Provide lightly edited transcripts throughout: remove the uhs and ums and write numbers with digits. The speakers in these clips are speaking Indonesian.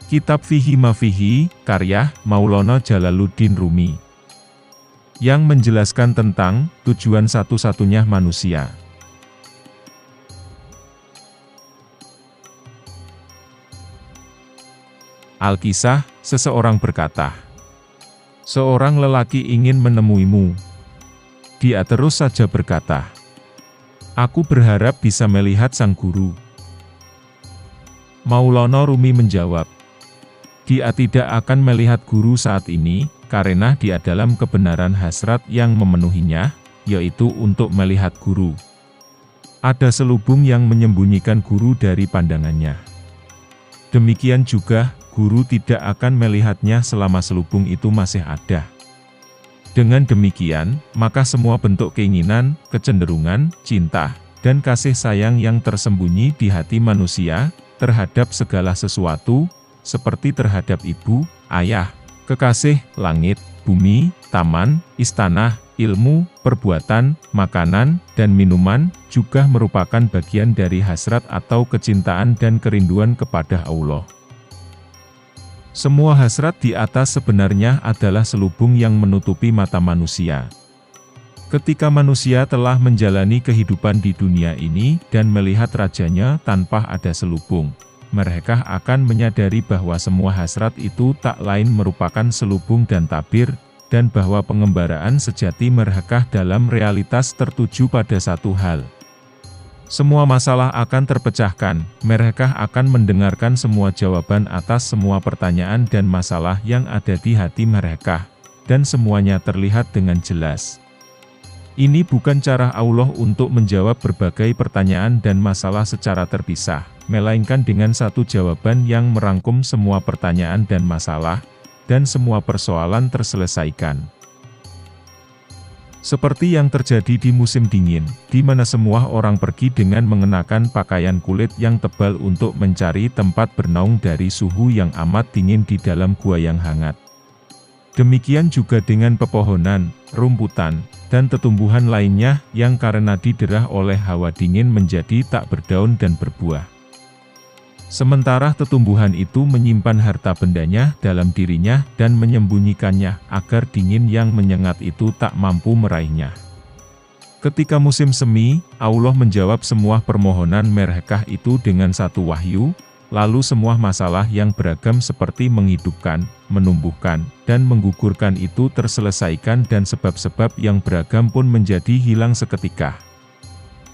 Kitab Fihi Mafihi, karya Maulana Jalaluddin Rumi, yang menjelaskan tentang tujuan satu-satunya manusia. Alkisah, seseorang berkata, seorang lelaki ingin menemuimu. Dia terus saja berkata, aku berharap bisa melihat sang guru. Maulana Rumi menjawab, dia tidak akan melihat guru saat ini, karena dia dalam kebenaran hasrat yang memenuhinya, yaitu untuk melihat guru. Ada selubung yang menyembunyikan guru dari pandangannya. Demikian juga, guru tidak akan melihatnya selama selubung itu masih ada. Dengan demikian, maka semua bentuk keinginan, kecenderungan, cinta, dan kasih sayang yang tersembunyi di hati manusia, terhadap segala sesuatu, seperti terhadap ibu, ayah, kekasih, langit, bumi, taman, istana, ilmu, perbuatan, makanan, dan minuman, juga merupakan bagian dari hasrat atau kecintaan dan kerinduan kepada Allah. Semua hasrat di atas sebenarnya adalah selubung yang menutupi mata manusia. Ketika manusia telah menjalani kehidupan di dunia ini dan melihat rajanya tanpa ada selubung, mereka akan menyadari bahwa semua hasrat itu tak lain merupakan selubung dan tabir, dan bahwa pengembaraan sejati mereka dalam realitas tertuju pada satu hal. Semua masalah akan terpecahkan, mereka akan mendengarkan semua jawaban atas semua pertanyaan dan masalah yang ada di hati mereka, dan semuanya terlihat dengan jelas. Ini bukan cara Allah untuk menjawab berbagai pertanyaan dan masalah secara terpisah, melainkan dengan satu jawaban yang merangkum semua pertanyaan dan masalah, dan semua persoalan terselesaikan. Seperti yang terjadi di musim dingin, di mana semua orang pergi dengan mengenakan pakaian kulit yang tebal untuk mencari tempat bernaung dari suhu yang amat dingin di dalam gua yang hangat. Demikian juga dengan pepohonan, rumputan, dan tetumbuhan lainnya yang karena diderah oleh hawa dingin menjadi tak berdaun dan berbuah. Sementara tetumbuhan itu menyimpan harta bendanya dalam dirinya dan menyembunyikannya agar dingin yang menyengat itu tak mampu meraihnya. Ketika musim semi, Allah menjawab semua permohonan mereka itu dengan satu wahyu, lalu semua masalah yang beragam seperti menghidupkan, menumbuhkan, dan menggugurkan itu terselesaikan dan sebab-sebab yang beragam pun menjadi hilang seketika.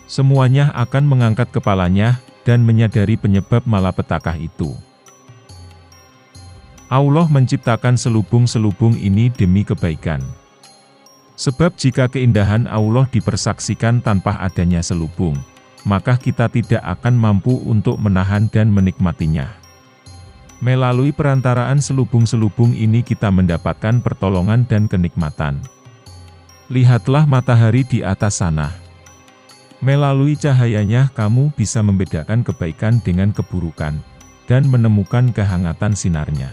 Semuanya akan mengangkat kepalanya, dan menyadari penyebab malapetaka itu. Allah menciptakan selubung-selubung ini demi kebaikan. Sebab jika keindahan Allah dipersaksikan tanpa adanya selubung, maka kita tidak akan mampu untuk menahan dan menikmatinya. Melalui perantaraan selubung-selubung ini kita mendapatkan pertolongan dan kenikmatan. Lihatlah matahari di atas sana. Melalui cahayanya kamu bisa membedakan kebaikan dengan keburukan, dan menemukan kehangatan sinarnya.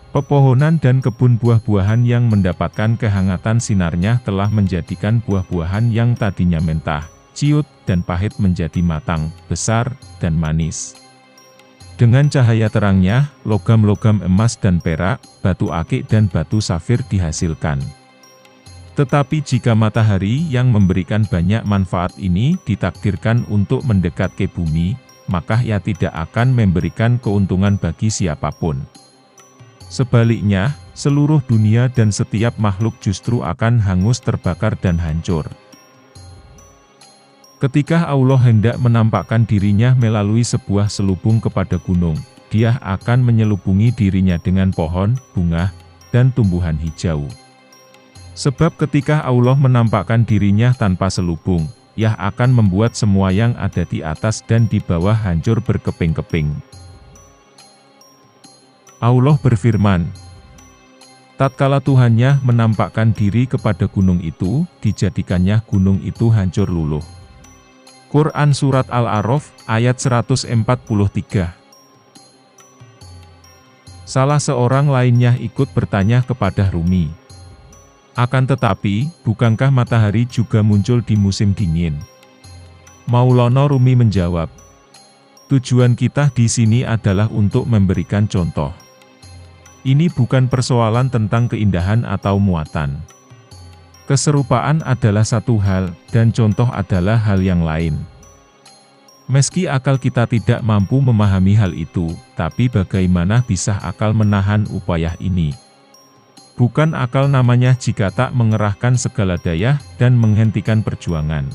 Pepohonan dan kebun buah-buahan yang mendapatkan kehangatan sinarnya telah menjadikan buah-buahan yang tadinya mentah, ciut, dan pahit menjadi matang, besar, dan manis. Dengan cahaya terangnya, logam-logam emas dan perak, batu akik dan batu safir dihasilkan. Tetapi jika matahari yang memberikan banyak manfaat ini ditakdirkan untuk mendekat ke bumi, maka ia tidak akan memberikan keuntungan bagi siapapun. Sebaliknya, seluruh dunia dan setiap makhluk justru akan hangus terbakar dan hancur. Ketika Allah hendak menampakkan dirinya melalui sebuah selubung kepada gunung, Dia akan menyelubungi dirinya dengan pohon, bunga, dan tumbuhan hijau. Sebab ketika Allah menampakkan dirinya tanpa selubung, Ia akan membuat semua yang ada di atas dan di bawah hancur berkeping-keping. Allah berfirman, tatkala Tuhannya menampakkan diri kepada gunung itu, dijadikannya gunung itu hancur luluh. Quran Surat Al-A'raf, ayat 143. Salah seorang lainnya ikut bertanya kepada Rumi, akan tetapi, bukankah matahari juga muncul di musim dingin? Maulana Rumi menjawab, Tujuan kita di sini adalah untuk memberikan contoh. Ini bukan persoalan tentang keindahan atau muatan. Keserupaan adalah satu hal, dan contoh adalah hal yang lain. Meski akal kita tidak mampu memahami hal itu, tapi bagaimana bisa akal menahan upaya ini? Bukan akal namanya jika tak mengerahkan segala daya dan menghentikan perjuangan.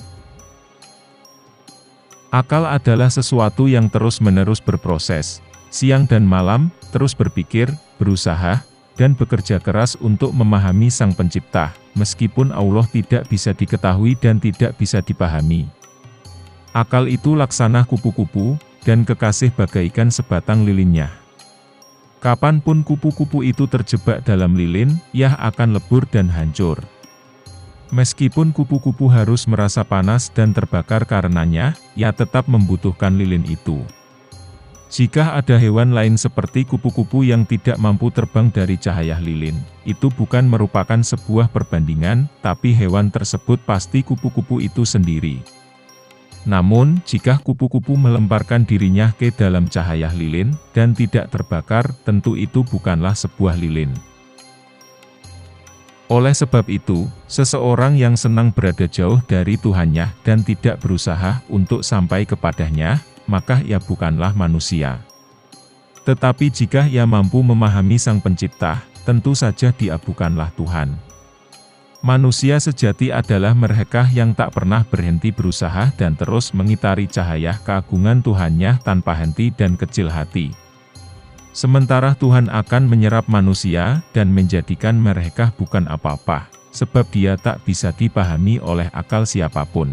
Akal adalah sesuatu yang terus-menerus berproses, siang dan malam, terus berpikir, berusaha, dan bekerja keras untuk memahami Sang Pencipta, meskipun Allah tidak bisa diketahui dan tidak bisa dipahami. Akal itu laksana kupu-kupu, dan kekasih bagaikan sebatang lilinnya. Kapanpun kupu-kupu itu terjebak dalam lilin, ia akan lebur dan hancur. Meskipun kupu-kupu harus merasa panas dan terbakar karenanya, ia tetap membutuhkan lilin itu. Jika ada hewan lain seperti kupu-kupu yang tidak mampu terbang dari cahaya lilin, itu bukan merupakan sebuah perbandingan, tapi hewan tersebut pasti kupu-kupu itu sendiri. Namun, jika kupu-kupu melemparkan dirinya ke dalam cahaya lilin, dan tidak terbakar, tentu itu bukanlah sebuah lilin. Oleh sebab itu, seseorang yang senang berada jauh dari Tuhannya dan tidak berusaha untuk sampai kepadanya, maka ia bukanlah manusia. Tetapi jika ia mampu memahami Sang Pencipta, tentu saja dia bukanlah Tuhan. Manusia sejati adalah mereka yang tak pernah berhenti berusaha dan terus mengitari cahaya keagungan Tuhannya tanpa henti dan kecil hati. Sementara Tuhan akan menyerap manusia dan menjadikan mereka bukan apa-apa, sebab Dia tak bisa dipahami oleh akal siapapun.